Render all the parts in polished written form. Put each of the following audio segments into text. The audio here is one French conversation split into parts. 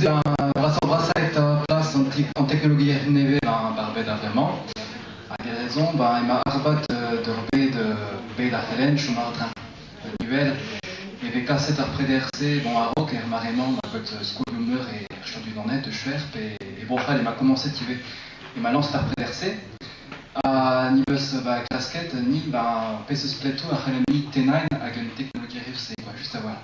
Brassa est en place en technologie RNV barbeda vraiment. À des raisons, il m'a arbat de Beda Helen, je m'arrête de Nivelle. Et des cassettes après DRC, à Rock, et marrément, avec Skogumer et Chandu dans net, de Schwerp, et bon, il m'a commencé à tirer. Il m'a lancé après DRC. À Nibus Casquette, ni PC Spleto, à Helemi T9, avec une technologie RFC, quoi, juste à voir.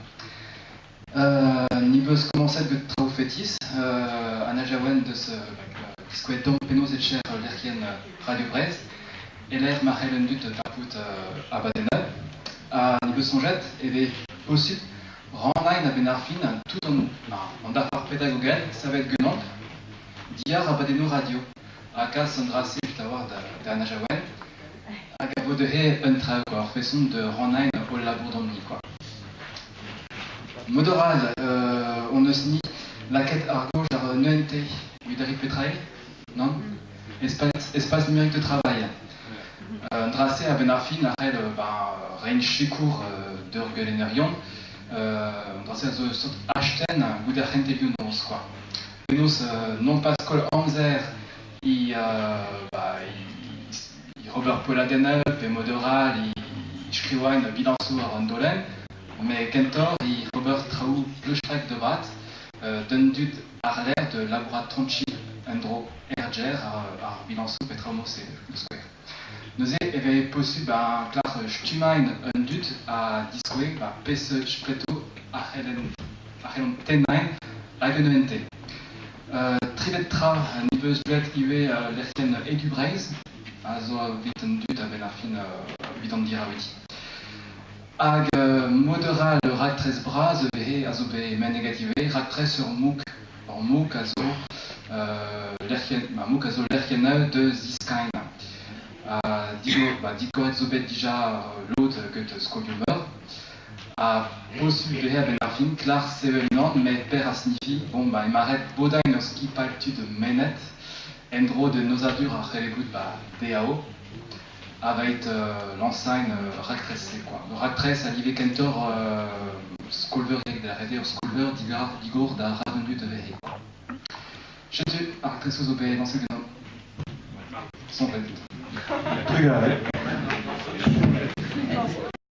Nibus commençait de Trau Fétis, à Najawen de ce Square Dom Penos et Cher, l'Erkien Radio Brest, et l'air Marhelen Dut Taput à Badena. À Nibus Sonjet, et des possibles, Ranline à Benarfin, tout en d'affaires pédagogiques, ça va être Guenant, d'hier à Badeno Radio. À cas Sandrasé, je t'avoir d'Anajawen, à Gavo de He Untra, quoi, façon de Ranline au labo d'Omni, quoi. Modoral, on ne se nie la quête argo, genre NNT, Udari Petrail, non? Espace numérique de travail. Dracé à Benarfin, après Rein Chikour de Urgelenerion, Dracé à Zot Ashten, Gouder Hentebiunos, quoi. Benus, non pas Skol Anzer, il Robert Poladenel, et Modoral, il Schriwain, Bilansou à Rondolen, mais Kentor, il Robert Traou, Plustrek de Brat, Dundud Arler de Laboratonchi, Andro Erger, à Bilansou, Petramos et le Square. Nous avait possible un clar Stumain Undud à Discoé, PC Spleto, à Helen T9, à Genente. Trivetra, Niveuse Duet, Ive, l'Erken et du Braise, à Zoa Vitendud, avec la fine Vitandiraviti. Ag Moderal, Rack 13 bras, Vehe, Azobé, mais négative, Rack 13 sur Mouk, en Mouk, Azo, Mouk, Azo, l'Erken de Ziskain. Digo Azobé, déjà l'autre que de Skogumer. A possible de Benarfin, Clar Sevenon, mais père à signifie, il m'arrête Bodain ski paltu de Menet, Endro de Nosadur à Relebout DAO, avec l'enseigne Ractress, quoi. Le Ractress à l'Ive Kentor, Skolver de la Rede, Skolver d'Igor d'un Ravendu de Vehe. J'ai dû Ractress aux OB dans ce que son résultat. Très bien.